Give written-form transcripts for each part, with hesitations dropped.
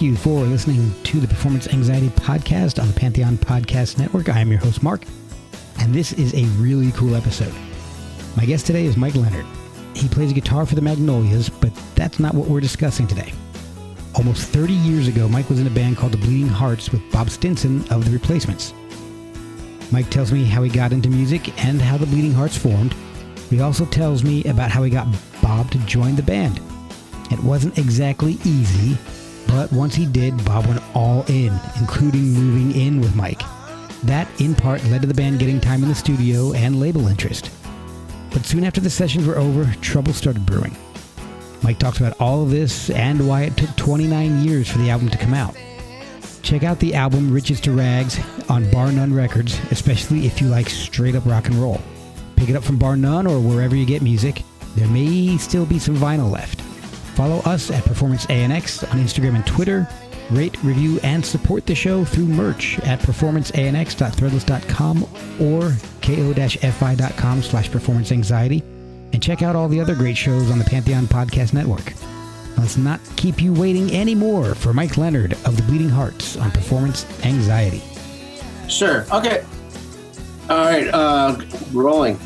you for listening to the Performance Anxiety Podcast on the Pantheon Podcast Network. I am your host, Mark, and this is a really cool episode. My guest today is Mike Leonard. He plays guitar for the Magnolias, but that's not what we're discussing today. Almost 30 years ago, Mike was in a band called the Bleeding Hearts with Bob Stinson of The Replacements. Mike tells me how he got into music and how the Bleeding Hearts formed. He also tells me about how he got Bob to join the band. It wasn't exactly easy, but once he did, Bob went all in, including moving in with Mike. That, in part, led to the band getting time in the studio and label interest. But soon after the sessions were over, trouble started brewing. Mike talks about all of this and why it took 29 years for the album to come out. Check out the album Riches to Rags on Bar None Records, especially if you like straight-up rock and roll. Pick it up from Bar None or wherever you get music. There may still be some vinyl left. Follow us at Performance ANX on Instagram and Twitter. Rate, review, and support the show through merch at performanceanx.threadless.com or ko-fi.com/performanceanxiety. And check out all the other great shows on the Pantheon Podcast Network. Let's not keep you waiting anymore for Mike Leonard of the Bleeding Hearts on Performance Anxiety. Sure. Okay. All right. Rolling.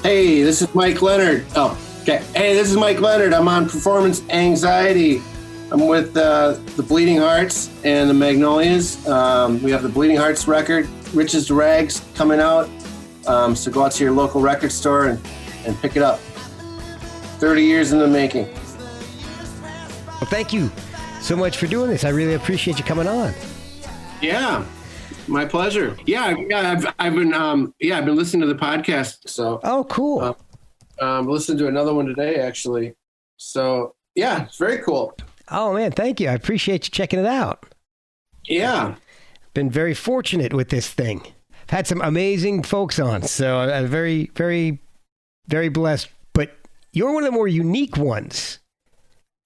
Hey, this is Mike Leonard. Oh, okay. Hey, this is Mike Leonard. I'm on Performance Anxiety. I'm with the Bleeding Hearts and the Magnolias. We have the Bleeding Hearts record, Riches to Rags, coming out. So go out to your local record store and pick it up. 30 years in the making. Well, thank you so much for doing this. I really appreciate you coming on. Yeah, my pleasure. Yeah, I've been listening to the podcast. So oh, cool. Listened to another one today, actually. So yeah, it's very cool. Oh man, thank you. I appreciate you checking it out. Yeah, been very fortunate with this thing. I've had some amazing folks on, so I'm very, very, very blessed. But you're one of the more unique ones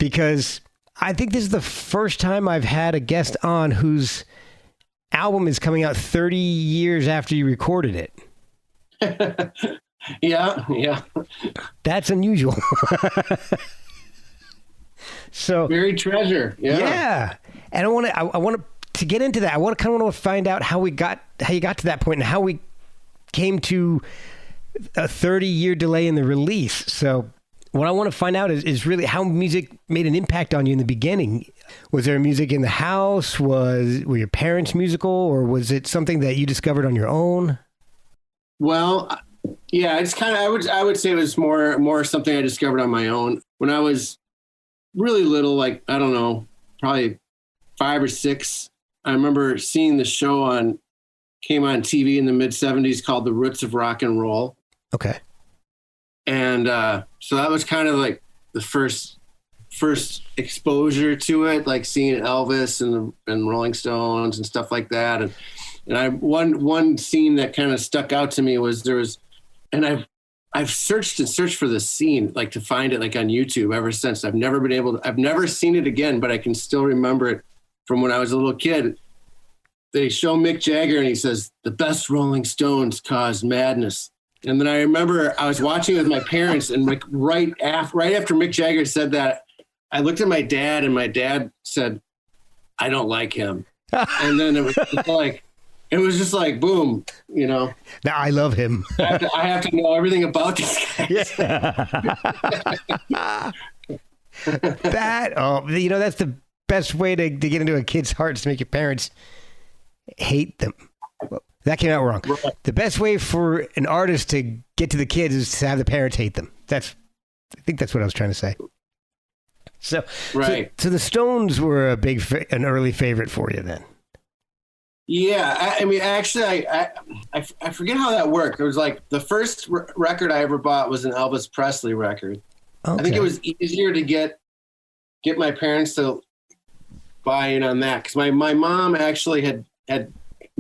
because I think this is the first time I've had a guest on whose album is coming out 30 years after you recorded it. Yeah. That's unusual. So very treasure. Yeah. And I want to get into that. I want to find out how you got to that point and how we came to a 30-year delay in the release. So what I want to find out is really how music made an impact on you in the beginning. Was there music in the house? Were your parents musical, or was it something that you discovered on your own? Well, yeah, it's kind of, I would say it was more something I discovered on my own. When I was really little, like, I don't know, probably 5 or 6, I remember seeing the show came on TV in the mid-70s called The Roots of Rock and Roll. Okay. And so that was kind of like the first exposure to it, like seeing Elvis and Rolling Stones and stuff like that. And one scene that kind of stuck out to me was I've searched for this scene, like to find it like on YouTube ever since. I've never seen it again, but I can still remember it from when I was a little kid. They show Mick Jagger and he says, "The best Rolling Stones caused madness." And then I remember I was watching with my parents, and like right after Mick Jagger said that, I looked at my dad, and my dad said, "I don't like him." And then it was just like boom, you know. Now I love him. I have to know everything about this guy. Yeah. That's the best way to get into a kid's heart, is to make your parents hate them. That came out wrong. Right. The best way for an artist to get to the kids is to have the parents hate them. I think that's what I was trying to say. So, right. So the Stones were an early favorite for you then. Yeah, I mean, actually, I forget how that worked. It was like the first record I ever bought was an Elvis Presley record. Okay. I think it was easier to get my parents to buy in on that because my mom actually had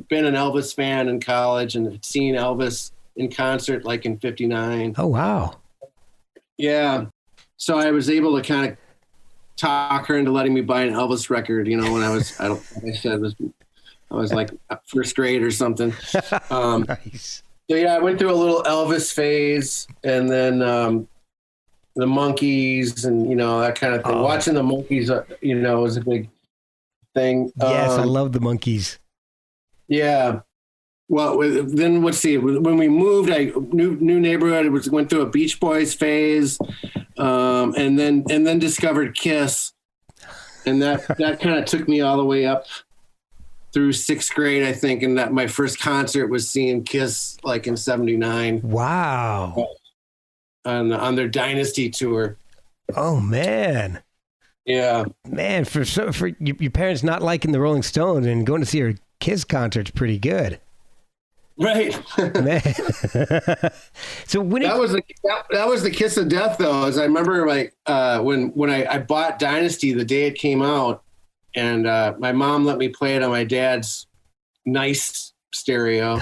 been an Elvis fan in college and had seen Elvis in concert like in ¡59. Oh, wow. Yeah. So I was able to kind of talk her into letting me buy an Elvis record, you know, when I was like first grade or something. Nice. So yeah, I went through a little Elvis phase and then the Monkees and, you know, that kind of thing. Watching the Monkees, you know, was a big thing. Yes, I love the Monkees. Yeah. Well, then let's see. When we moved, new neighborhood. Went through a Beach Boys phase, and then discovered Kiss, and that kind of took me all the way up through 6th grade, I think. And that my first concert was seeing Kiss like in '79. Wow. On their Dynasty tour. Oh man. Yeah. Man, for your parents not liking the Rolling Stones and going to see a Kiss concert's pretty good. Right. Man. So when that was the kiss of death, though. As I remember, like when I bought Dynasty the day it came out, and my mom let me play it on my dad's nice stereo,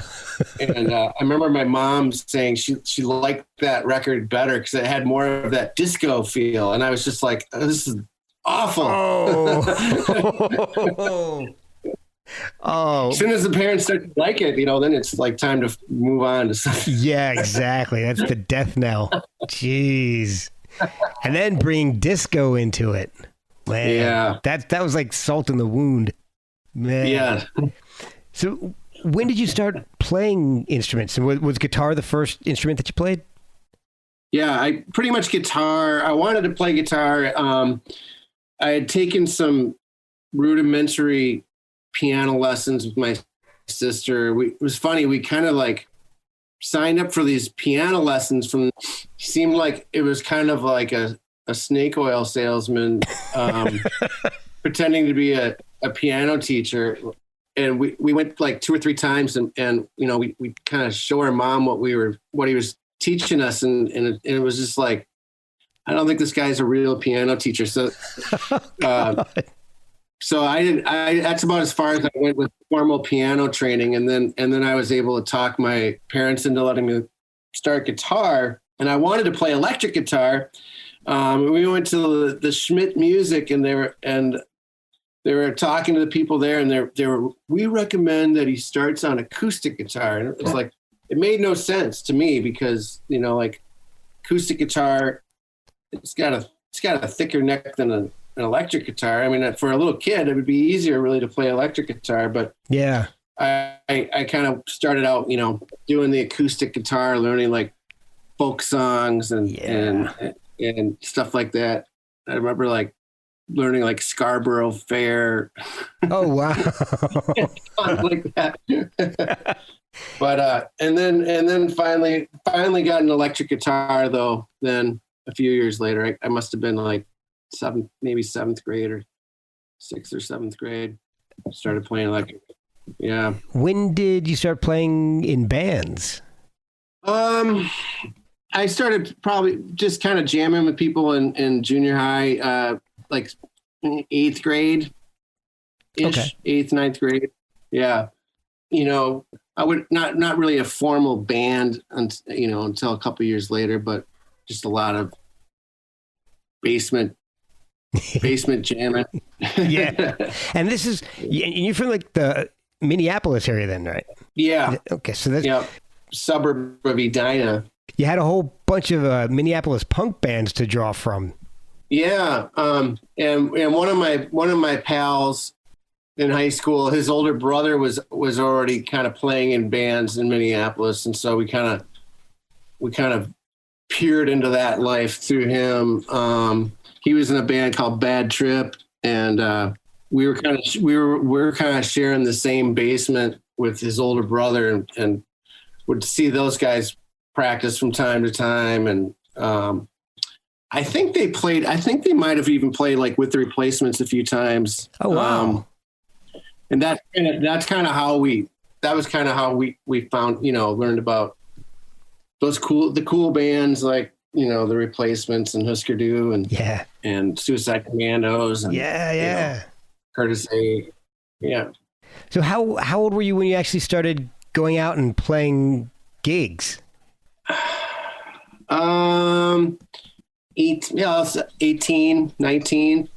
and I remember my mom saying she liked that record better because it had more of that disco feel, and I was just like, oh, this is awful. Oh. Oh, as soon as the parents start to like it, then it's like time to move on to something. Yeah, exactly. That's the death knell. Jeez. And then bring disco into it. Man, yeah. That was like salt in the wound. Man. Yeah. So when did you start playing instruments? And was guitar the first instrument that you played? Yeah, I pretty much guitar. I wanted to play guitar. I had taken some rudimentary piano lessons with my sister. It was funny. We kind of like signed up for these piano lessons seemed like it was kind of like a snake oil salesman pretending to be a piano teacher. And we went like 2 or 3 times and we kind of show our mom what he was teaching us. And it was just like, I don't think this guy's a real piano teacher. So, so that's about as far as I went with formal piano training. And then I was able to talk my parents into letting me start guitar. And I wanted to play electric guitar. We went to the Schmidt Music, and they were talking to the people there, and we recommend that he starts on acoustic guitar. And it was like, it made no sense to me because, like acoustic guitar, it's got a thicker neck than an electric guitar. I mean, for a little kid, it would be easier really to play electric guitar, but yeah, I kind of started out, doing the acoustic guitar, learning like folk songs and stuff like that. I remember like learning like Scarborough Fair. Oh, wow. like that. But, and then finally got an electric guitar though. Then a few years later, I must've been like 7th grade or 6th or 7th grade. Started playing electric. Yeah. When did you start playing in bands? I started probably just kind of jamming with people in junior high, like 8th grade ish, okay. 8th, 9th grade. Yeah. I would not really a formal band until a couple years later, but just a lot of basement jamming. Yeah. And you're from like the Minneapolis area then, right? Yeah. Okay. So that's suburb of Edina. You had a whole bunch of Minneapolis punk bands to draw from. Yeah. And one of my pals in high school, his older brother was already kind of playing in bands in Minneapolis. And so we kind of peered into that life through him. He was in a band called Bad Trip, and we were kind of sharing the same basement with his older brother, and would see those guys practice from time to time. And I think they might have even played like with the Replacements a few times. Oh wow! And that's kind of how we found, learned about the cool bands like, the Replacements and Husker Du and Suicide Commandos and Curtis A. Yeah. So how old were you when you actually started going out and playing gigs? 18, 19.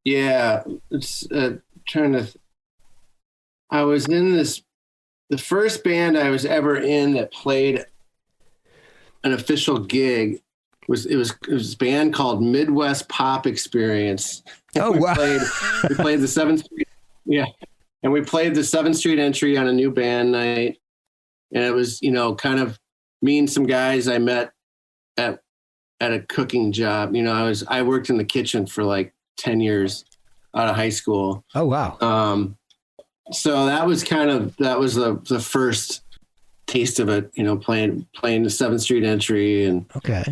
It's I was in the first band I was ever in that played an official gig it was a band called Midwest Pop Experience. Oh, wow. We played the 7th Street. Yeah. And we played the 7th Street entry on a new band night. And it was, kind of me and some guys I met at a cooking job. I worked in the kitchen for like 10 years out of high school. Oh, wow. So that was the first taste of it, playing the 7th Street entry. And, okay.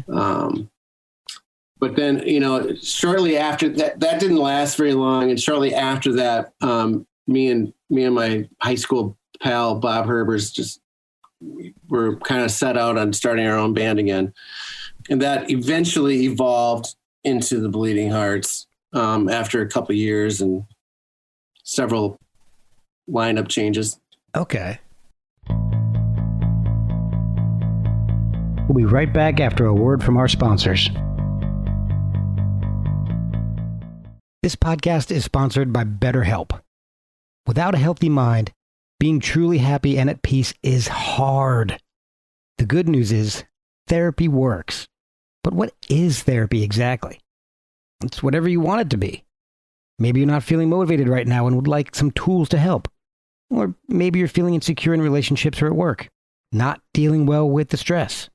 But then, shortly after that didn't last very long. And shortly after that, me and my high school pal, Bob Herbers, just were kind of set out on starting our own band again. And that eventually evolved into the Bleeding Hearts after a couple of years and several lineup changes. Okay. We'll be right back after a word from our sponsors. This podcast is sponsored by BetterHelp. Without a healthy mind, being truly happy and at peace is hard. The good news is therapy works. But what is therapy exactly? It's whatever you want it to be. Maybe you're not feeling motivated right now and would like some tools to help. Or maybe you're feeling insecure in relationships or at work, not dealing well with the stress.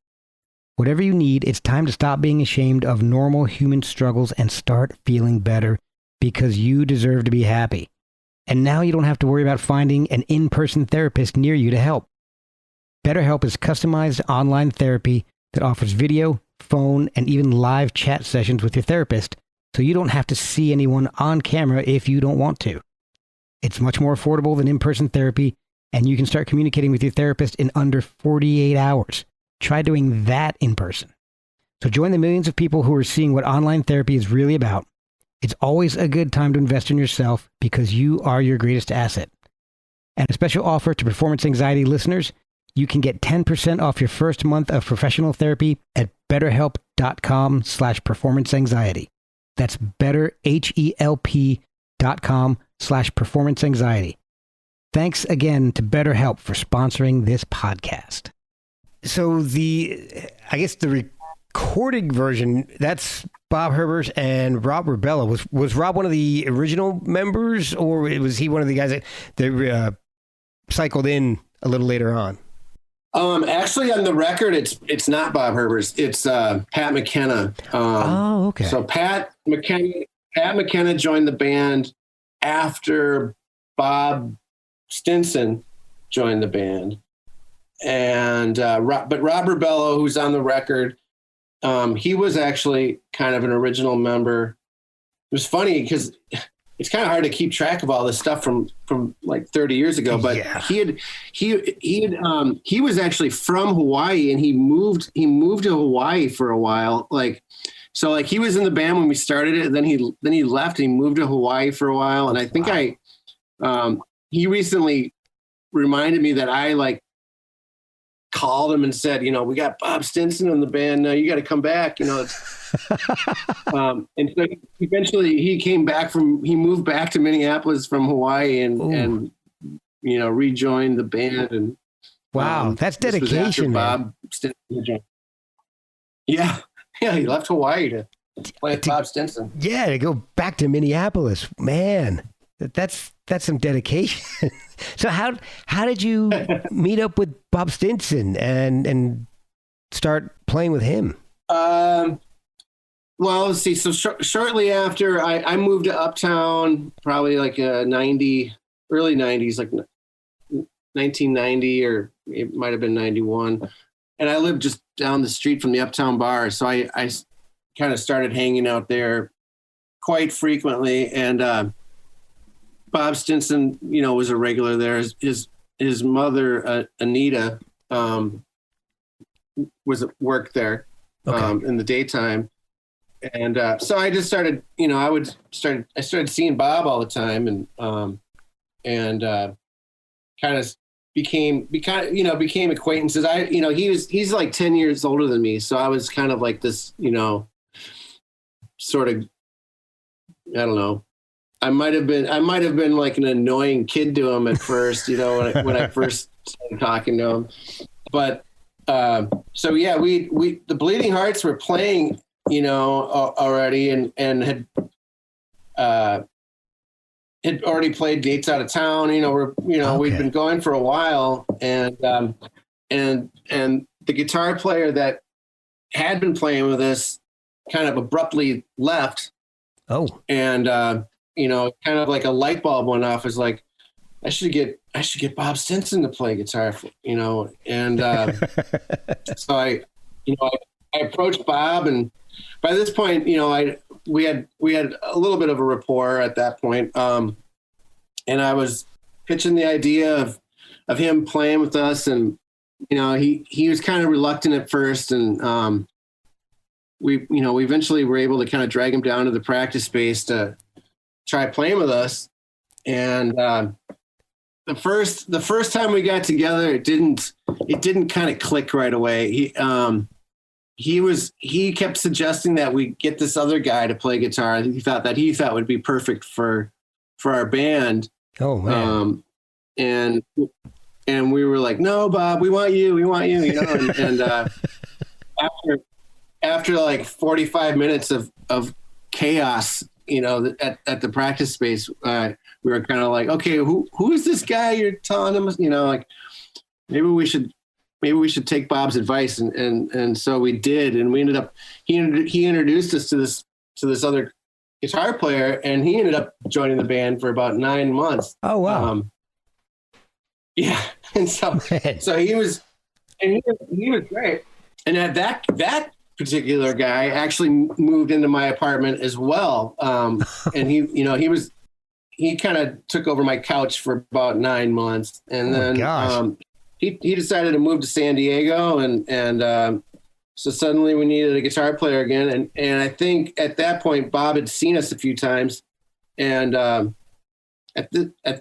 Whatever you need, it's time to stop being ashamed of normal human struggles and start feeling better because you deserve to be happy. And now you don't have to worry about finding an in-person therapist near you to help. BetterHelp is customized online therapy that offers video, phone, and even live chat sessions with your therapist, so you don't have to see anyone on camera if you don't want to. It's much more affordable than in-person therapy, and you can start communicating with your therapist in under 48 hours. Try doing that in person. So join the millions of people who are seeing what online therapy is really about. It's always a good time to invest in yourself because you are your greatest asset. And a special offer to Performance Anxiety listeners, you can get 10% off your first month of professional therapy at betterhelp.com/performanceanxiety. That's betterhelp.com/performanceanxiety. Thanks again to BetterHelp for sponsoring this podcast. So I guess the recording version, that's Bob Herbers and Rob Ribella. Was Rob one of the original members, or was he one of the guys that cycled in a little later on? Actually, on the record, it's not Bob Herbers. It's Pat McKenna. Okay. So Pat McKenna joined the band after Bob Stinson joined the band. And but Rob Ribello, who's on the record, he was actually kind of an original member. It was funny because it's kind of hard to keep track of all this stuff from like 30 years ago. But yeah. He was actually from Hawaii, and he moved to Hawaii for a while. So he was in the band when we started it, and then he left and he moved to Hawaii for a while. And I think he recently reminded me that I called him and said, we got Bob Stinson in the band now. You got to come back. And so eventually he moved back to Minneapolis from Hawaii and rejoined the band. And wow, that's dedication, man. Bob Stinson. Yeah. He left Hawaii to play with Bob Stinson. Yeah, to go back to Minneapolis, man. That's some dedication. So how did you meet up with Bob Stinson and start playing with him? Well, let's see. So shortly after, I moved to Uptown, probably early 90s, like 1990, or it might have been 91. And I lived just down the street from the Uptown bar. So I kind of started hanging out there quite frequently. And Bob Stinson, was a regular there. His mother, Anita, worked there in the daytime. And so I just started, I started seeing Bob all the time, and kind of became acquaintances. He's like 10 years older than me. So I was kind of like this, sort of, I don't know. I might have been like an annoying kid to him at first, when I first started talking to him. But so yeah, we the Bleeding Hearts were playing, already, and had already played dates out of town. We'd been going for a while, and the guitar player that had been playing with us kind of abruptly left. Oh, and kind of like a light bulb went off. It's like, I should get Bob Stinson to play guitar, and so I approached Bob, and by this point, we had a little bit of a rapport at that point, and I was pitching the idea of him playing with us, and he was kind of reluctant at first, and we eventually were able to kind of drag him down to the practice space to try playing with us, and the first time we got together, it didn't kind of click right away. He kept suggesting that we get this other guy to play guitar. He thought would be perfect for our band. Oh man. And we were like, no, Bob, we want you, and after like 45 minutes of chaos, at the practice space, we were kind of like, okay, who is this guy you're telling him, like maybe we should take Bob's advice. And so we did. And we ended up, he introduced us to this other guitar player, and he ended up joining the band for about 9 months. Oh, wow. Yeah. And so he was great. And at that particular guy actually moved into my apartment as well. And he kind of took over my couch for about 9 months. And then he decided to move to San Diego, and so suddenly we needed a guitar player again. And I think at that point, Bob had seen us a few times. And at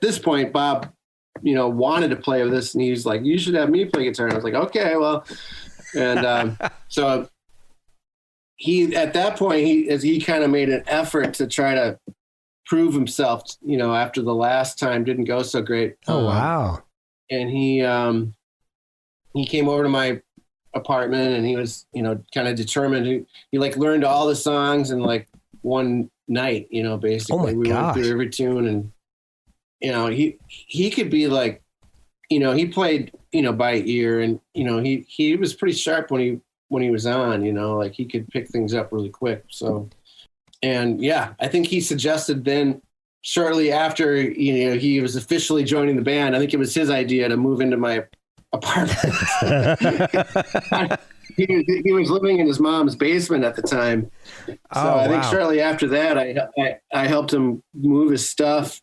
this point, Bob, wanted to play with us, and he was like, you should have me play guitar. And I was like, okay, well, and so at that point, he kind of made an effort to try to prove himself, after the last time didn't go so great. Oh, wow. And he came over to my apartment, and he was, kind of determined. He like learned all the songs in like one night, basically. Oh my we gosh. went through every tune, and, he could be like, he played, by ear, and, he was pretty sharp when he was on, like he could pick things up really quick. So, and yeah, I think he suggested then shortly after, he was officially joining the band, I think it was his idea to move into my apartment. He was living in his mom's basement at the time. So I think shortly after that, I helped him move his stuff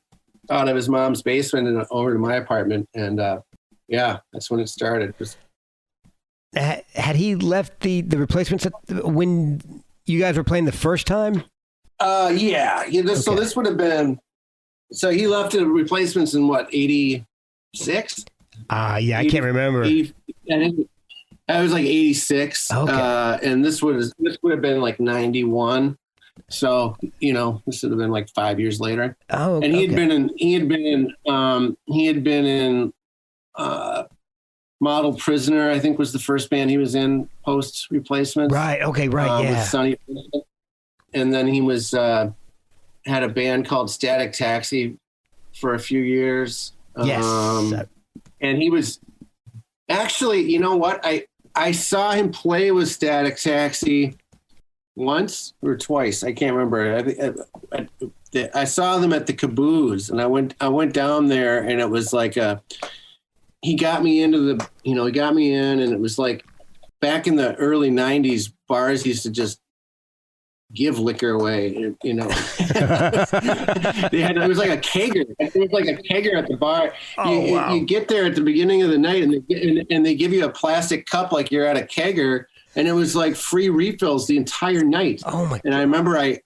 out of his mom's basement and over to my apartment. And yeah, that's when it started. Had he left the replacements when you guys were playing the first time? Yeah. So this would have been, so he left the replacements in what, 86? Yeah, I can't remember. I was like 86. Okay. And this would have been like 91. So, this would have been like 5 years later. Oh, and he had been in Model Prisoner, I think was the first band he was in post Replacements. Right. Okay. Right. Yeah. With Sonny. And then he was, had a band called Static Taxi for a few years. Yes. And he was actually, you know what? I saw him play with Static Taxi once or twice. I can't remember. I saw them at the Caboose, and I went down there, and it was like he got me in, and it was like back in the early 90s, bars used to just give liquor away, it was like a kegger. It was like a kegger at the bar. Wow. You get there at the beginning of the night, and they give you a plastic cup like you're at a kegger, and it was like free refills the entire night. Oh my! And I remember I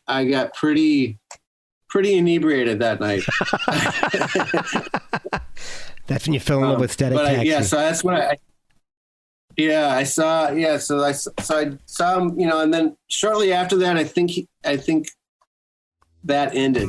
got pretty inebriated that night. That's when you fell in love with Static Taxi. So that's when I saw him, and then shortly after that, I think that ended.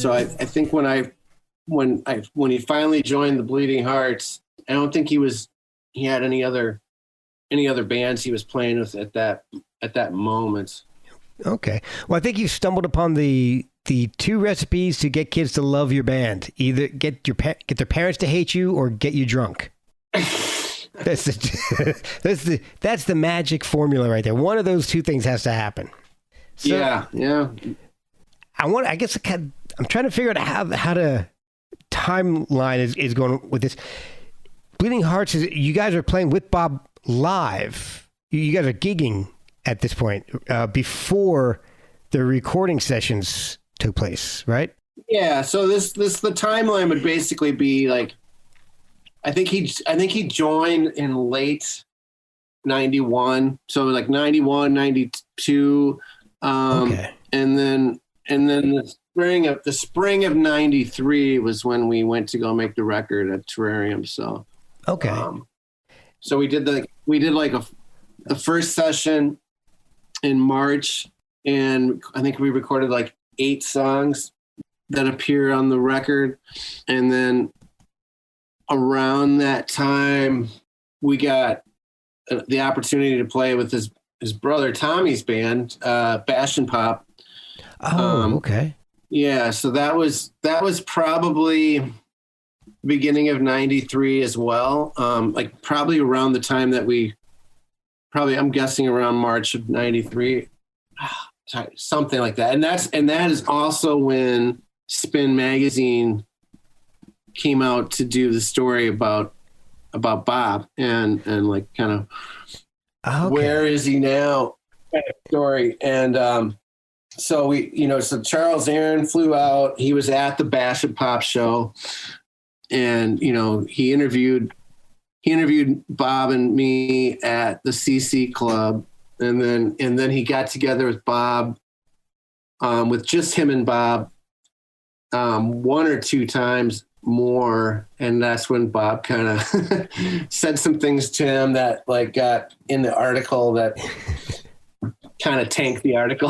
So I think when he finally joined the Bleeding Hearts, I don't think he had any other bands he was playing with at that moment. Okay. Well, I think you stumbled upon the two recipes to get kids to love your band. Either get their parents to hate you or get you drunk. That's the magic formula right there. One of those two things has to happen. So yeah. I'm trying to figure out how to timeline is going with this. Bleeding Hearts you guys are playing with Bob live. You guys are gigging at this point before the recording sessions took place, right? Yeah. So the timeline would basically be like, I think he joined in late 91. So like 91, 92. Okay. And then the spring of 93 was when we went to go make the record at Terrarium. So, okay. So we did the first session in March, and I think we recorded like 8 songs that appear on the record. And then around that time, we got the opportunity to play with his brother Tommy's band, Bash and Pop. Oh, okay. Yeah, so that was probably the beginning of 93 as well. Like probably around the time that I'm guessing around March of 93, something like that. And that is also when Spin Magazine came out to do the story about Bob and like kind of where is he now kind of story. And so so Charles Aaron flew out. He was at the Bash and Pop show, and he interviewed Bob and me at the CC Club, and then he got together with Bob, with just him and Bob, 1 or 2 times more, and that's when Bob kind of said some things to him that like got in the article that kind of tanked the article.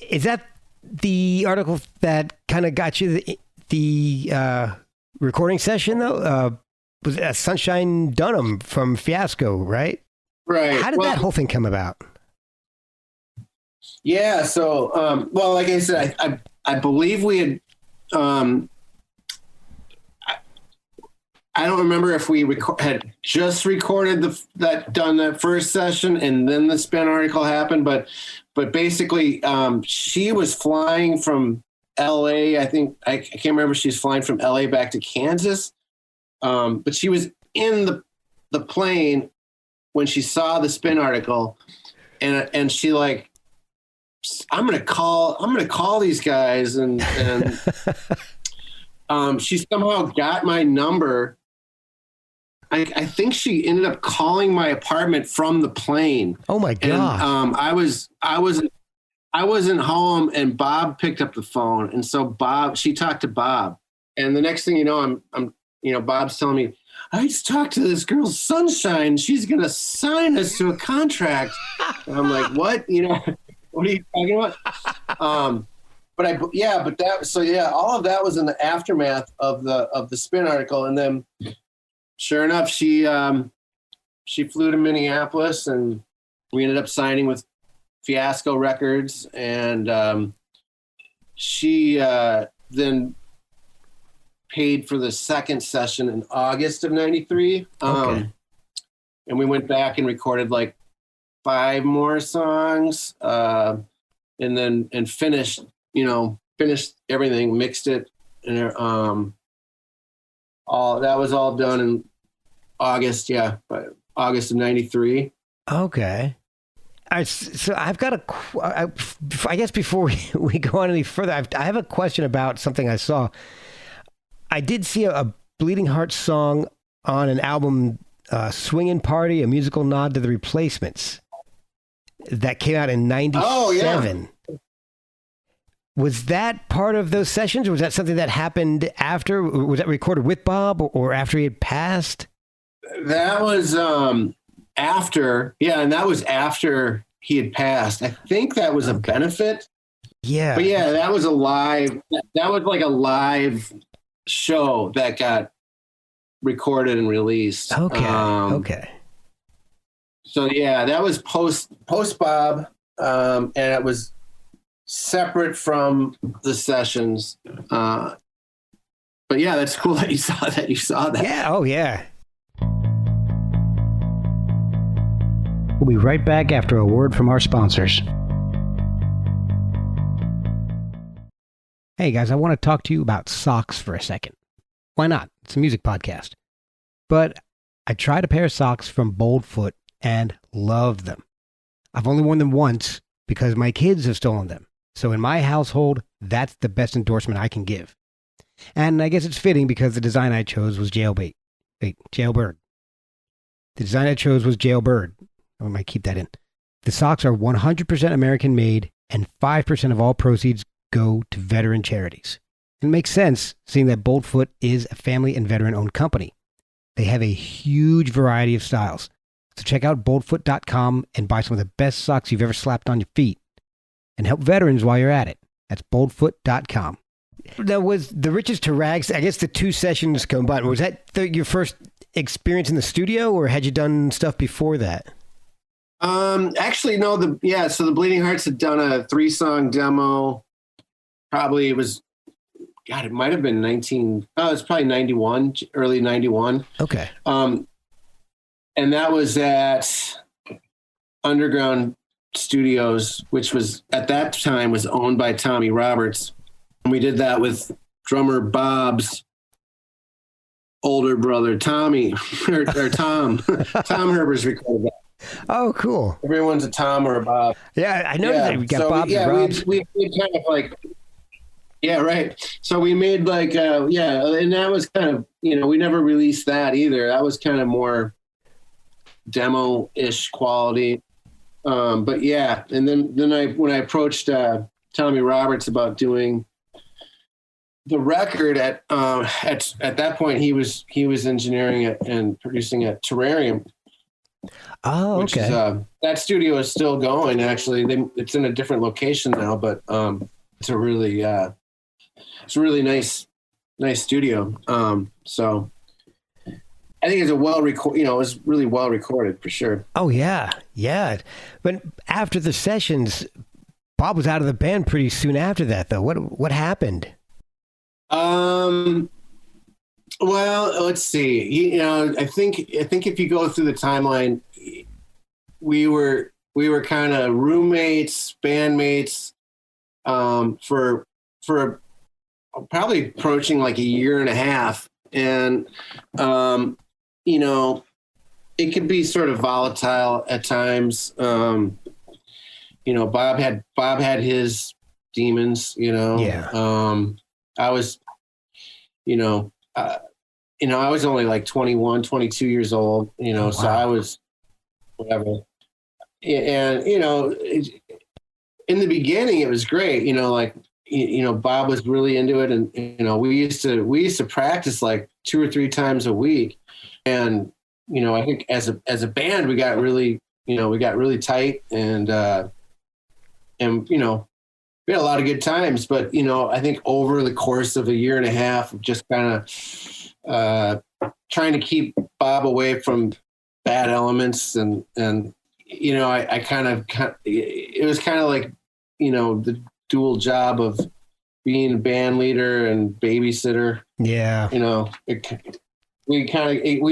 Is that the article that kind of got you the recording session though? Was Sunshine Dunham from Fiasco, right? Right. How did that whole thing come about? Yeah. So, well, like I said, I believe we had, I don't remember if we had just recorded that first session and then the Spin article happened, but basically, she was flying from LA. I can't remember if she's flying from LA back to Kansas. But she was in the plane when she saw the Spin article, and she like, I'm gonna call these guys, and she somehow got my number. I think she ended up calling my apartment from the plane. Oh my God! And, I wasn't home, and Bob picked up the phone, and so she talked to Bob, and the next thing you know, I'm Bob's telling me, I just talked to this girl, Sunshine. She's going to sign us to a contract. And I'm like, what? What are you talking about? All of that was in the aftermath of the Spin article. And then sure enough, she flew to Minneapolis, and we ended up signing with Fiasco Records. And she then paid for the second session in August of 93. Okay. And we went back and recorded like 5 more songs, and finished everything, mixed it, and that was all done in August. Yeah. But August of 93. Okay. So I've got I guess before we go on any further, I have a question about something I saw. I did see a Bleeding Heart song on an album, Swingin' Party, a musical nod to the Replacements, that came out in 97. Oh, yeah. Was that part of those sessions, or was that something that happened after? Was that recorded with Bob or after he had passed? That was after. Yeah, and that was after he had passed. I think that was a benefit. Yeah. But yeah, that was like a live show that got recorded and released. Okay. So yeah, that was post Bob, and it was separate from the sessions. But yeah, that's cool that you saw that. Yeah. Oh yeah. We'll be right back after a word from our sponsors. Hey guys, I want to talk to you about socks for a second. Why not? It's a music podcast. But I tried a pair of socks from Boldfoot and loved them. I've only worn them once because my kids have stolen them. So in my household, that's the best endorsement I can give. And I guess it's fitting because the design I chose was Jailbird. The design I chose was Jailbird. I might keep that in. The socks are 100% American made, and 5% of all proceeds go to veteran charities. It makes sense, seeing that Boldfoot is a family and veteran-owned company. They have a huge variety of styles. So check out boldfoot.com and buy some of the best socks you've ever slapped on your feet. And help veterans while you're at it. That's boldfoot.com. Now, was The Riches to Rags, I guess the two sessions combined, was that your first experience in the studio, or had you done stuff before that? Actually, no. So the Bleeding Hearts had done a 3-song demo. Probably it was, God, it might have been it's probably 91, early 91. Okay. And that was at Underground Studios, which was at that time was owned by Tommy Roberts. And we did that with drummer Bob's older brother, Tommy, or Tom. Tom Herber's recorded that. Oh, cool. Everyone's a Tom or a Bob. Yeah, I know that we got Bob's and Rob's. We kind of like, yeah, right. So we made like, and that was kind of, we never released that either. That was kind of more demo-ish quality. But yeah, and then when I approached Tommy Roberts about doing the record at that point, he was engineering it and producing it, Terrarium. Oh, okay. Which is, that studio is still going. Actually, it's in a different location now, but it's a really nice studio. So I think it's it was really well recorded for sure. Oh yeah. But after the sessions, Bob was out of the band pretty soon after that, though. What happened? Well, let's see. I think if you go through the timeline, we were kind of roommates, bandmates, for probably approaching like a year and a half, and it could be sort of volatile at times. Bob had his demons. Yeah. I was, I was only like 21, 22 years old, Oh, wow. So I was whatever. And, in the beginning it was great, Bob was really into it. And, we used to practice like 2 or 3 times a week. And, I think as a band, we got really tight and we had a lot of good times, but, I think over the course of a year and a half of just kind of trying to keep Bob away from bad elements and I kind of, it was kind of like, the dual job of being a band leader and babysitter. Yeah. We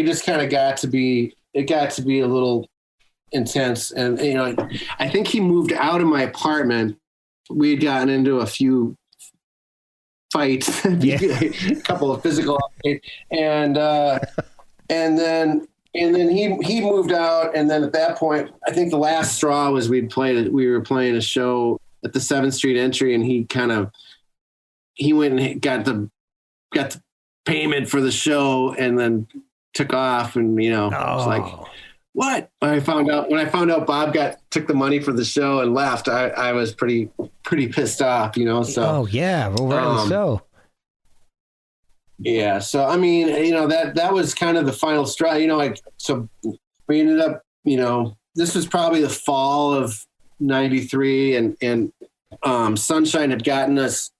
just kind of got to be a little intense. And, I think he moved out of my apartment. We'd gotten into a few fights, a couple of physical fights, and then he moved out. And then at that point, I think the last straw was we were playing a show at the 7th Street Entry, and he went and got the payment for the show and then took off, and it's like, what? When I found out Bob took the money for the show and left, I was pretty pissed off, so. Oh yeah. Well, so. Yeah. So, I mean, that was kind of the final straw, so we ended up, this was probably the fall of 93, and Sunshine had gotten us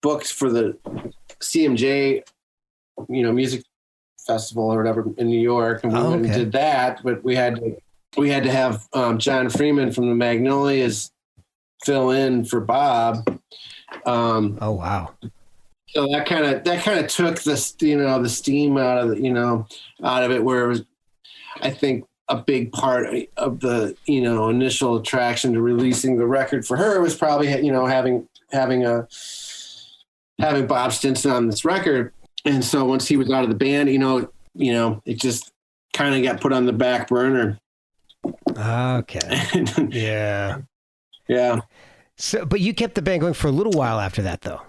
booked for the CMJ, music festival or whatever in New York, and we went and did that. But we had to have John Freeman from the Magnolias fill in for Bob. Oh wow! So that kind of took the steam out of it, where it was, I think, a big part of the initial attraction to releasing the record for her was probably having Bob Stinson on this record. And so once he was out of the band, it just kind of got put on the back burner. Okay. Yeah. Yeah. So, but you kept the band going for a little while after that, though.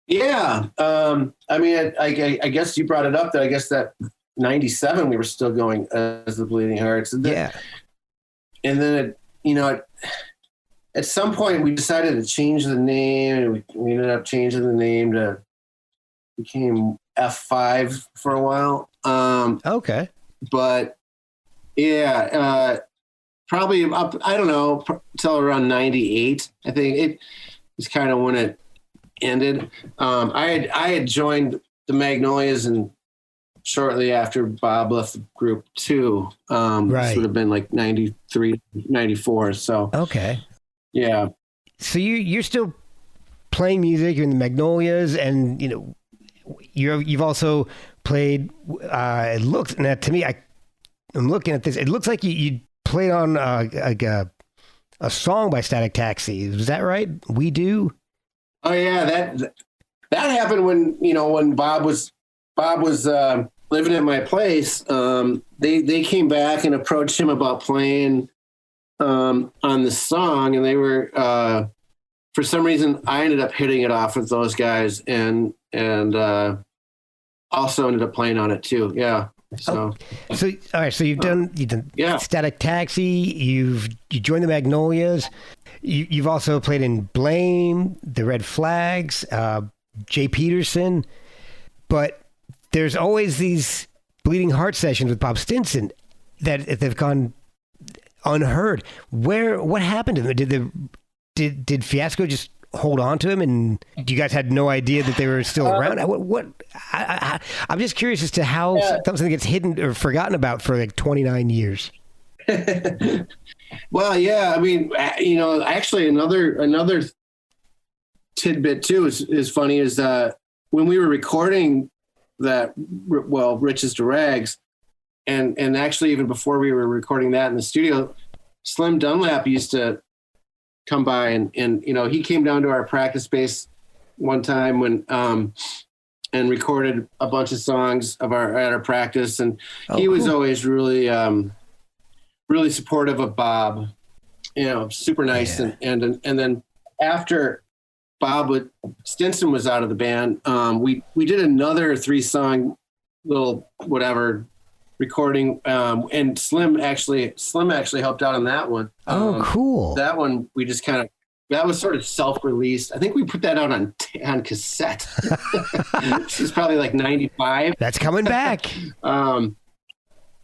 Yeah. I mean, I guess you brought it up that I guess that 97 we were still going as the Bleeding Hearts. And then, and then at some point we decided to change the name, and we ended up changing the name to became F5 for a while. Okay. But yeah, probably up, I don't know, till around 98. I think it was kind of when it ended. I had joined the Magnolias and shortly after Bob left the group too. Right. This would have been like 93, 94. So okay. Yeah. So you're still playing music, you're in the Magnolias, and you've also played. It looks now to me. I'm looking at this. It looks like you played on a song by Static Taxi. Is that right? We Do. Oh yeah, that happened when Bob was living at my place. They came back and approached him about playing on the song, and they were for some reason I ended up hitting it off with those guys and also ended up playing on it too. Yeah. So all right. So you've done Static Taxi. You joined the Magnolias. You've also played in Blame, the Red Flags, Jay Peterson, but there's always these Bleeding Heart sessions with Bob Stinson that they've gone unheard. What happened to them? Did Fiasco just hold on to him, and you guys had no idea that they were still around? I'm just curious as to how something gets hidden or forgotten about for like 29 years. Well, yeah, I mean, actually another tidbit too is funny is when we were recording that, Riches to Rags, and actually even before we were recording that in the studio, Slim Dunlap used to come by and he came down to our practice space one time when and recorded a bunch of songs at our practice, and he was always really really supportive of Bob, super nice. Yeah. And then after Stinson was out of the band, we did another 3-song little whatever recording, and Slim actually helped out on that one. Oh, cool. That one we just that was sort of self-released. I think we put that out on cassette. This is probably like 95. That's coming back.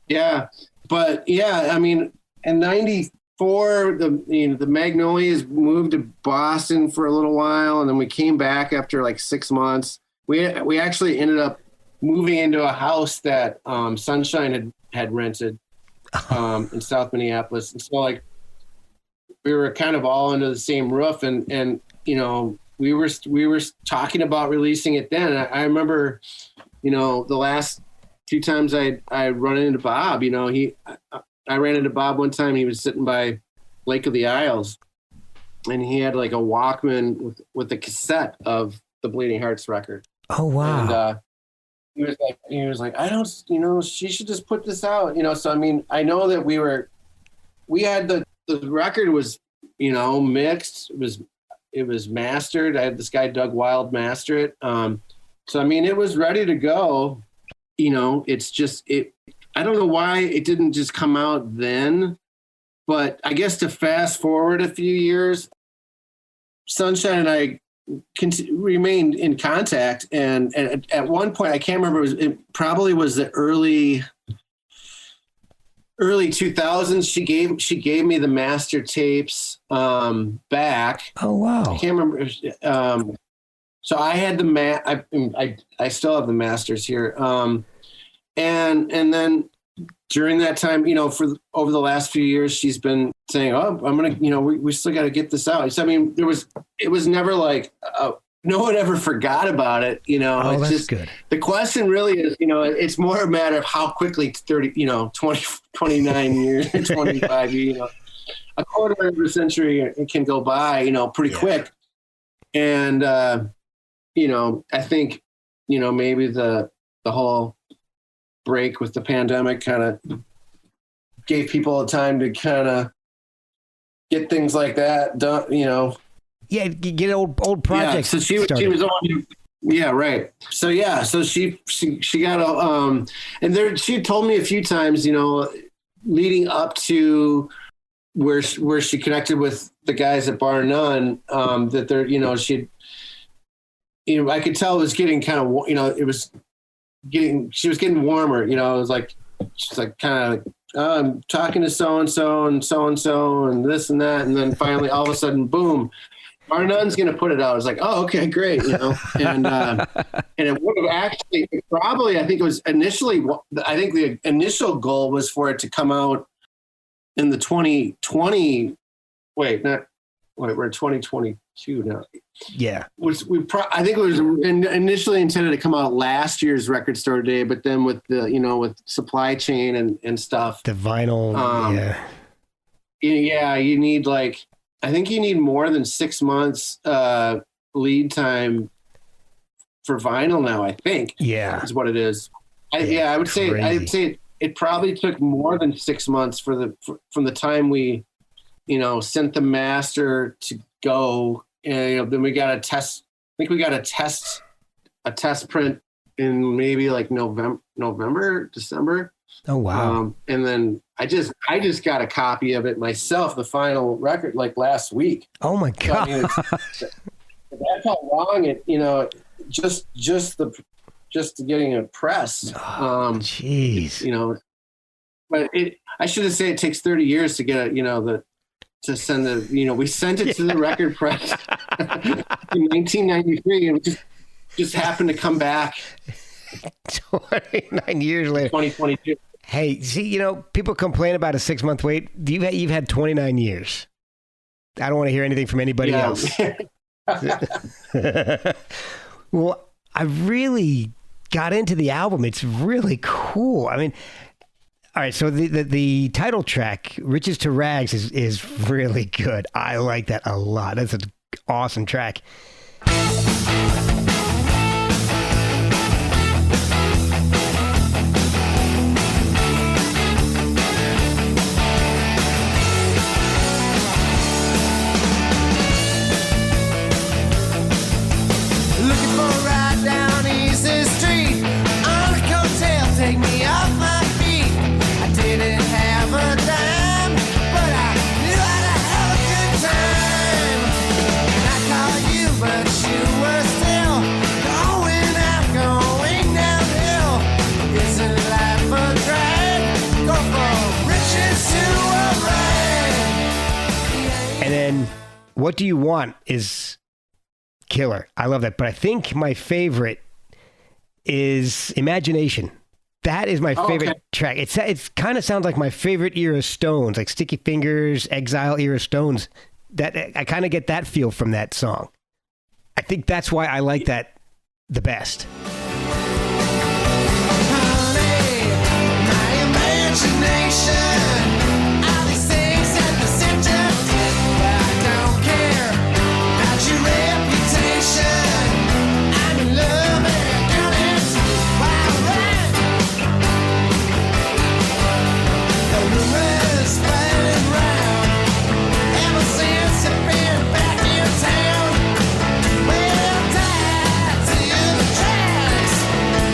Yeah. But yeah, I mean, in 94, the Magnolias moved to Boston for a little while, and then we came back after like 6 months. We actually ended up moving into a house that Sunshine had rented in South Minneapolis, and so like we were kind of all under the same roof, and we were talking about releasing it then. I remember, the last few times I run into Bob, I ran into Bob one time. He was sitting by Lake of the Isles, and he had like a Walkman with a cassette of the Bleeding Hearts record. Oh wow! And he was like, I don't, she should just put this out, So I mean, I know that we had the record was, mixed. It was mastered. I had this guy Doug Wild master it. So I mean, it was ready to go. It's just I don't know why it didn't just come out then, but I guess to fast forward a few years, Sunshine and I remained in contact, and at one point, I can't remember, it probably was the early early 2000s. She gave me the master tapes back. Oh wow! I can't remember. So I had I still have the masters here. And then during that time, for over the last few years, she's been saying, "Oh, I'm gonna, we still got to get this out." So, I mean, it was never like no one ever forgot about it. Oh, it's that's just good. The question really is, it's more a matter of how quickly 29 years, 25 years, a quarter of a century it can go by, pretty quick. And I think, maybe the whole break with the pandemic kind of gave people a time to kind of get things like that done, Yeah, get old projects. Yeah, so she was on. Yeah, right. So she got a and there she had told me a few times, leading up to where she connected with the guys at Bar None, that they're, I could tell it was getting kind of, she was getting warmer, it was like, she's like kind of, I'm talking to so-and-so and so-and-so and this and that. And then finally, all of a sudden, boom, Bar None's going to put it out. I was like, oh, okay, great. And it would have actually probably, I think it was initially, I think the initial goal was for it to come out in the 2020, we're in 2022 now. Yeah. I think it was initially intended to come out last year's Record Store Day, but then with the, with supply chain and stuff. The vinyl. Yeah, you need I think you need more than 6 months lead time for vinyl now, I think. Yeah. Is what it is. I would say it probably took more than 6 months from the time we, sent the master to go. And then we got a test. I think we got a test print in maybe like November, December. Oh wow! And then I just got a copy of it myself, the final record, like last week. Oh my god! So, that's how long it, just getting it pressed. Jeez. But I should have said it takes 30 years to get it, to send we sent it to the record press in 1993, and it just happened to come back 29 years later. 2022. Hey, see, people complain about a 6 month wait. You've had 29 years. I don't want to hear anything from anybody else. Well, I really got into the album. It's really cool. I mean, all right, so the title track, Riches to Rags, is really good. I like that a lot. That's an awesome track. Looking for a ride down Easy Street on a coattail, take me off my feet. I didn't have a dime, but I knew I'd have a good time. And I called you, but you were still going downhill. Isn't life a drag? Go from riches to a rag. And then What Do You Want is killer. I love that. But I think my favorite is Imagination. That is my favorite track. It's kind of sounds like my favorite era Stones, like Sticky Fingers, Exile era Stones. That I kind of get that feel from that song. I think that's why I like that the best. Honey, my imagination. All these things at the center, but I don't care about your reputation. I'm in love and girl, it's wild ride. The rumors spreading round ever since I've been back in town. Well, tied to the tracks,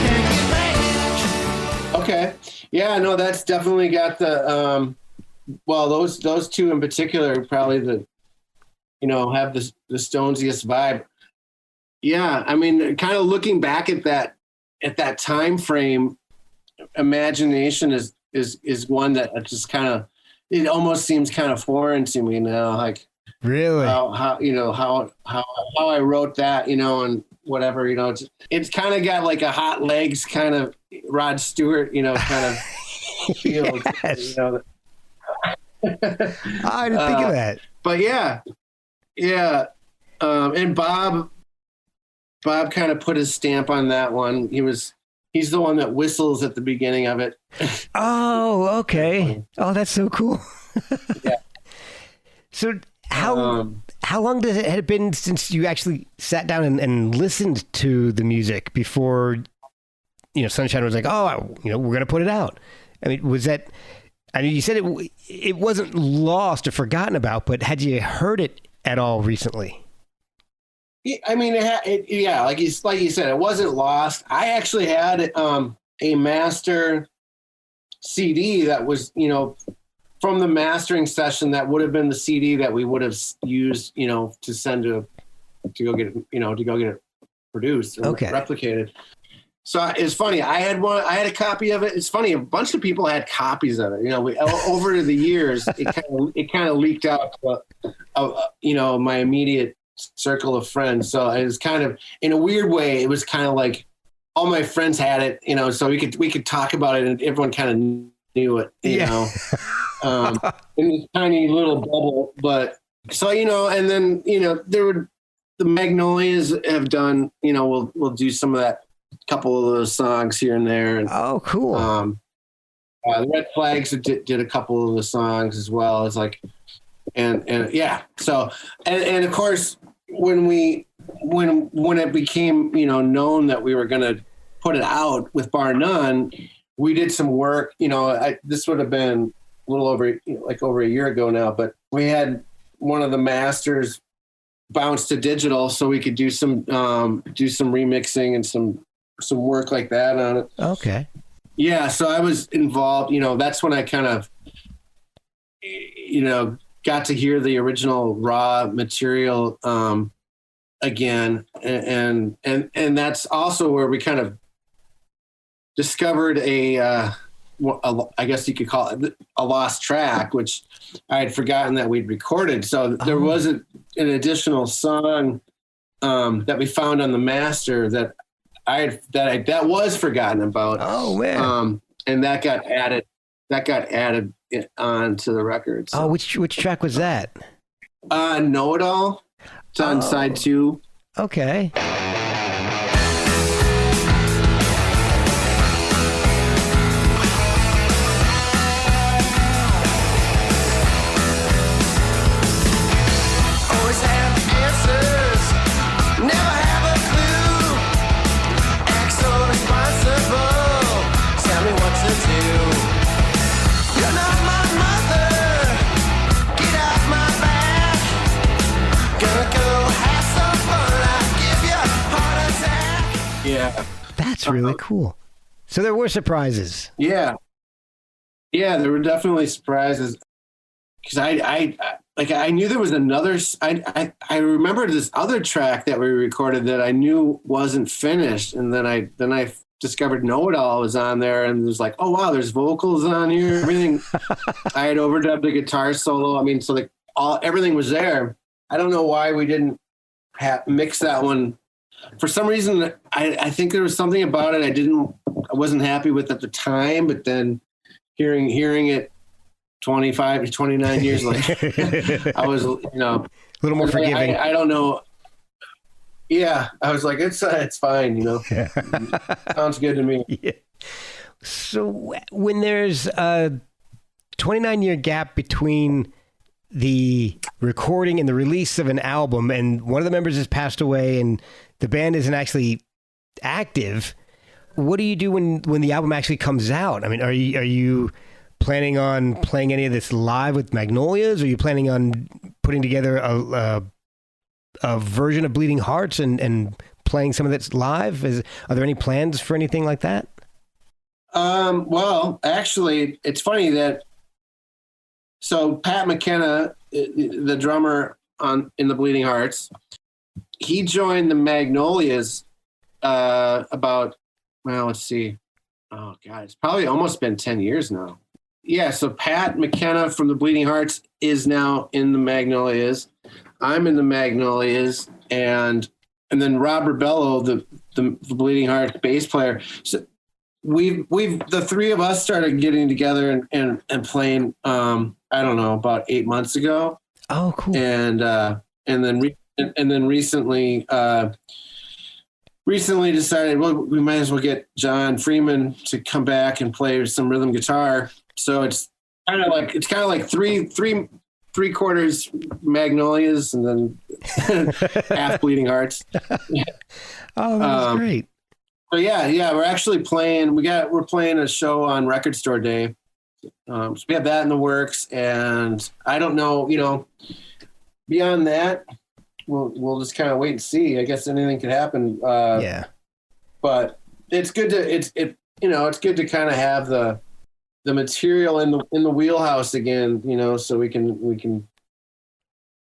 can't get back. Okay. Yeah, no, that's definitely got the those two in particular probably have the Stonesiest vibe. Yeah, I mean, kind of looking back at that time frame, Imagination is is one that just kind of, it almost seems kind of foreign to me now. Like Really? how you know, how I wrote that, you know, and whatever, you know, it's kind of got like a Hot Legs kind of Rod Stewart, you know, kind of feel, Yes. you know. I didn't think of that. But yeah. And Bob kind of put his stamp on that one. He's the one that whistles at the beginning of it. Oh, okay. Oh, that's so cool. Yeah. So how long had it been since you actually sat down and listened to the music before, you know, Sunshine was like, oh, you know, we're going to put it out? I mean, was that, I mean, you said it wasn't lost or forgotten about, but had you heard it at all recently? I mean, yeah, like you said, it wasn't lost. I actually had a master CD that was, you know, from the mastering session that would have been the CD that we would have used, you know, to send to go get it produced or replicated. So it's funny. I had a copy of it. It's funny. A bunch of people had copies of it. You know, over the years, it kind of leaked out to, you know, my immediate circle of friends. So it was kind of, in a weird way, it was kind of like all my friends had it, you know, so we could talk about it and everyone kind of knew it, you know, in this tiny little bubble. But so, you know, and then, you know, the Magnolias have done, you know, we'll do some of that, couple of those songs here and there. And, oh, cool. The Red Flags did a couple of the songs as well. It's like, and yeah. So, and of course, when it became, you know, known that we were going to put it out with Bar None, we did some work, you know, this would have been a little over, you know, like over a year ago now, but we had one of the masters bounce to digital so we could do some remixing and some work like that on it. Okay. Yeah. So I was involved, you know, that's when I kind of, you know, got to hear the original raw material again. And that's also where we kind of discovered I guess you could call it a lost track, which I had forgotten that we'd recorded. So there was an additional song that we found on the master that that was forgotten about. Oh man! And that got added onto the record. So. Oh, which track was that? Know It All. It's on side 2. Okay. Always have answers, never have a clue. Act so responsible, tell me what to do. You're not my mother, get off my back. Gonna go have some fun, I'll give you a heart attack. Yeah. That's really cool. So there were surprises. Yeah, there were definitely surprises because I knew there was another. I remembered this other track that we recorded that I knew wasn't finished, and then I discovered Know It All was on there, and it was like, oh wow, there's vocals on here, everything. I had overdubbed the guitar solo. I mean, so like everything was there. I don't know why we didn't mix that one. For some reason, I think there was something about it I wasn't happy with at the time, but then hearing it 25 to 29 years later, I was, you know, A little more forgiving. I don't know. Yeah, I was like, it's fine, you know. Sounds good to me. Yeah. So when there's a 29-year gap between the recording and the release of an album, and one of the members has passed away, and the band isn't actually active, what do you do when the album actually comes out? I mean, are you planning on playing any of this live with Magnolias? Are you planning on putting together a version of Bleeding Hearts and playing some of that's live? Are there any plans for anything like that? Well, actually, it's funny that so Pat McKenna, the drummer in the Bleeding Hearts, he joined the Magnolias about, well, let's see. Oh God, it's probably almost been 10 years now. yeah, so Pat McKenna from the Bleeding Hearts is now in the Magnolias. I'm in the Magnolias, and then Rob Rebello, the Bleeding Heart bass player. So we've the three of us started getting together and playing. I don't know, about 8 months ago. Oh, cool. And then recently decided, well, we might as well get John Freeman to come back and play some rhythm guitar. So it's kind of like three quarters Magnolias and then half Bleeding Hearts. Oh, that's great. But yeah, we're actually playing. We're playing a show on Record Store Day. So we have that in the works, and I don't know, beyond that, we'll just kind of wait and see. I guess anything could happen. Yeah. But it's good to it's good to kind of have the material in the wheelhouse again, so we can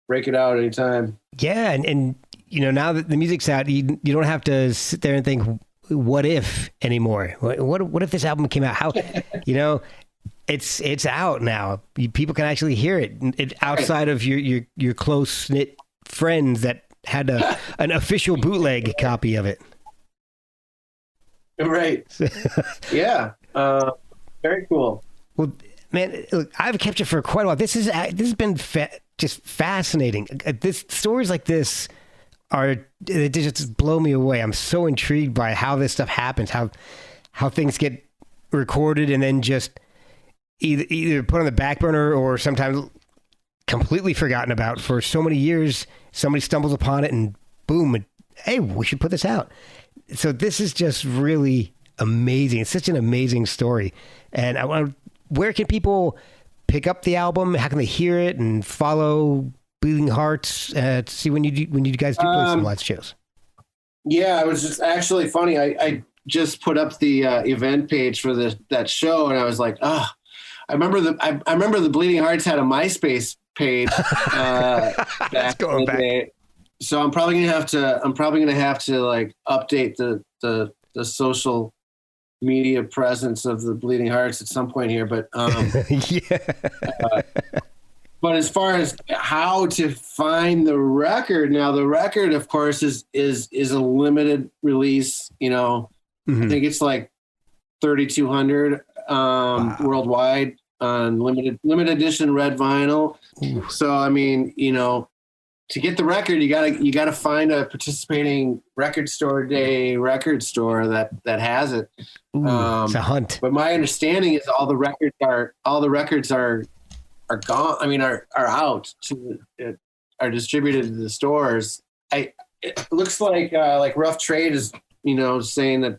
break it out anytime. Yeah, and now that the music's out, you don't have to sit there and think, what if anymore? What if this album came out? How, it's out now. People can actually hear it. It's outside of your close knit friends that had an official bootleg copy of it. Right. Yeah. Very cool. Well, man, look, I've kept you for quite a while. This has been just fascinating. This stories like this they just blow me away. I'm so intrigued by how this stuff happens, how things get recorded and then just either put on the back burner or sometimes completely forgotten about for so many years. Somebody stumbles upon it and boom, hey, we should put this out. So this is just really amazing. It's such an amazing story. And where can people pick up the album? How can they hear it and follow Bleeding Hearts to see when you guys do play some live shows? Yeah, it was just actually funny. I just put up the event page for that show, and I was like, I remember the Bleeding Hearts had a MySpace page. That's going back. So I'm probably gonna have to like update the social media presence of the Bleeding Hearts at some point here, but yeah. But as far as how to find the record, now the record, of course, is a limited release. Mm-hmm. I think it's like 3,200 wow. worldwide on limited edition red vinyl. Ooh. So I mean, to get the record, you gotta find a participating Record Store Day record store that has it. Ooh, it's a hunt. But my understanding is all the records are gone. I mean, are out are distributed to the stores. It looks like Rough Trade is saying that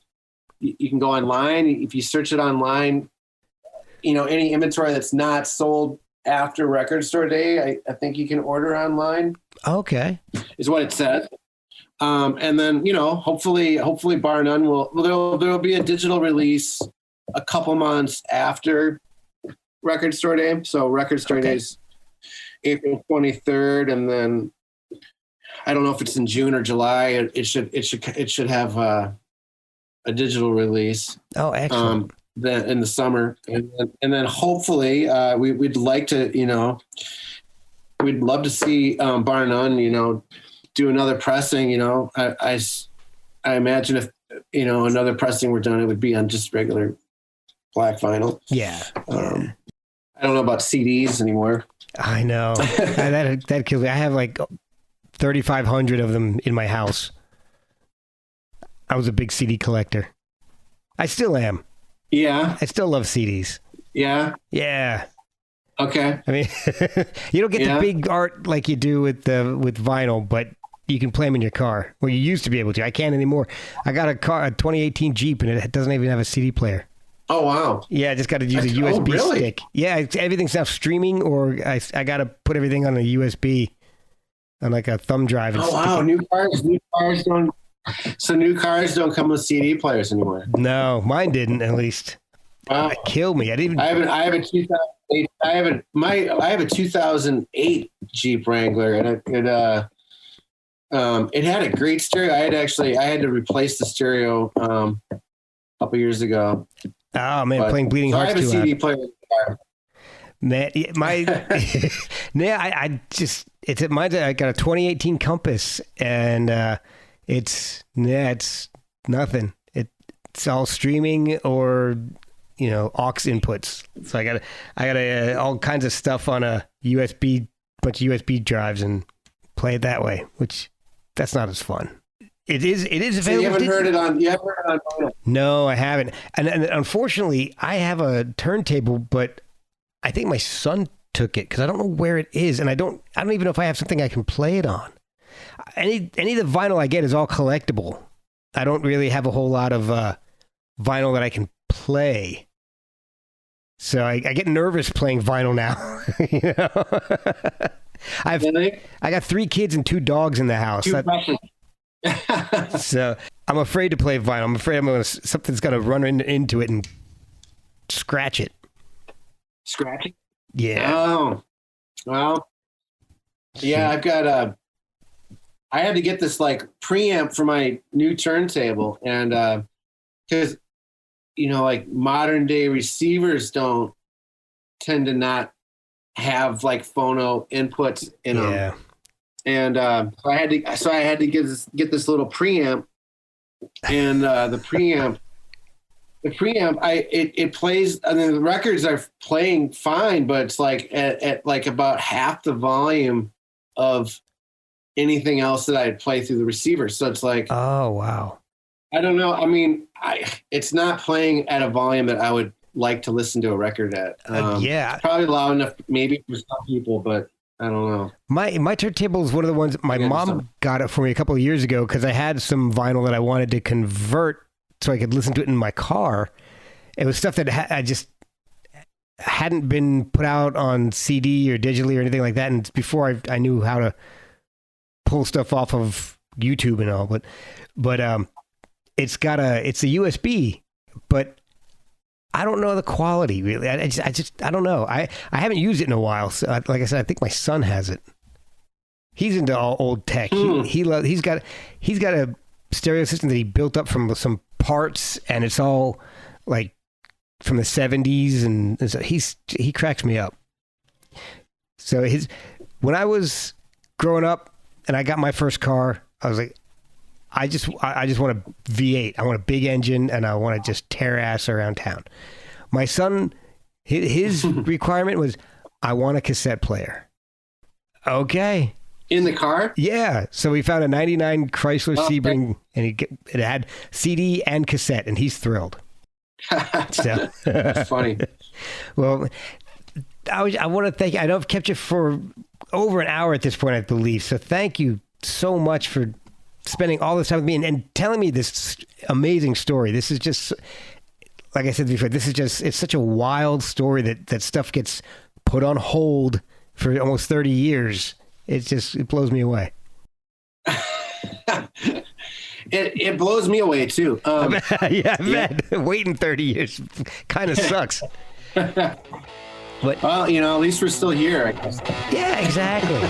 you can go online if you search it online. Any inventory that's not sold after Record Store Day, I think you can order online. Okay, is what it says. And then hopefully bar none there'll be a digital release a couple months after Record Store Day. So Record Store Day is April 23rd, and then I don't know if it's in June or July. It should have a digital release. Oh, excellent. Then in the summer, and then hopefully we'd like to we'd love to see bar none do another pressing. I imagine if another pressing were done, it would be on just regular black vinyl. Yeah. I don't know about CDs anymore. I know. that kills me. I have like 3,500 of them in my house. I was a big CD collector. I still am. Yeah. I still love CDs. Yeah. Yeah. Okay. I mean, you don't get the big art like you do with vinyl, but you can play them in your car. Well, you used to be able to. I can't anymore. I got a 2018 Jeep, and it doesn't even have a CD player. Oh, wow. Yeah, I just got to use a USB stick. Yeah, everything's now streaming, or I got to put everything on a USB on like a thumb drive. And wow. New cars don't. So new cars don't come with CD players anymore. No, mine didn't. At least. Wow. That killed me. I didn't. I have a 2008. I have a 2008 Jeep Wrangler, and it had a great stereo. I had to replace the stereo a couple years ago. Oh man, playing Bleeding Hearts. I have a CD player in the car. Man, I just, it's at mine. I got a 2018 Compass, and it's nothing. It's all streaming or aux inputs. So I got all kinds of stuff on a bunch of USB drives and play it that way, which that's not as fun. It is available. So you haven't heard it on vinyl? No, I haven't. And unfortunately, I have a turntable, but I think my son took it because I don't know where it is, and I don't even know if I have something I can play it on. Any of the vinyl I get is all collectible. I don't really have a whole lot of vinyl that I can play. So I get nervous playing vinyl now. I got 3 kids and 2 dogs in the house. So I'm afraid to play vinyl. I'm afraid something's going to run into it and scratch it. Scratching? Yeah. Oh, well, yeah, I've got I had to get this like preamp for my new turntable, and because like modern day receivers don't tend to not have like phono inputs in them. And so I had to get this little preamp, and the preamp it plays. I mean, the records are playing fine, but it's like at like about half the volume of anything else that I'd play through the receiver. So it's like, oh wow, I don't know. I mean, it's not playing at a volume that I would like to listen to a record at. Yeah, probably loud enough maybe for some people, but I don't know. My turntable is one of the ones my mom got it for me a couple of years ago because I had some vinyl that I wanted to convert so I could listen to it in my car. It was stuff that I just hadn't been put out on CD or digitally or anything like that, and it's before I knew how to pull stuff off of YouTube and all. But it's a USB, but I don't know the quality really. I don't know. I haven't used it in a while. So like I said, I think my son has it. He's into all old tech. He's got a stereo system that he built up from some parts, and it's all like from the 70s, and so he cracks me up. So when I was growing up and I got my first car, I was like, I just want a V8. I want a big engine, and I want to just tear ass around town. My son, his requirement was, I want a cassette player. Okay. In the car? Yeah. So we found a 99 Chrysler Sebring, and it had CD and cassette, and he's thrilled. So That's funny. Well, I want to thank you. I know I've kept you for over an hour at this point, I believe. So thank you so much for spending all this time with me and telling me this amazing story. This is just, like I said before, it's such a wild story that stuff gets put on hold for almost 30 years. It blows me away. It blows me away too. Yeah, man. Waiting 30 years kind of sucks. But well, at least we're still here, I guess. Yeah, exactly.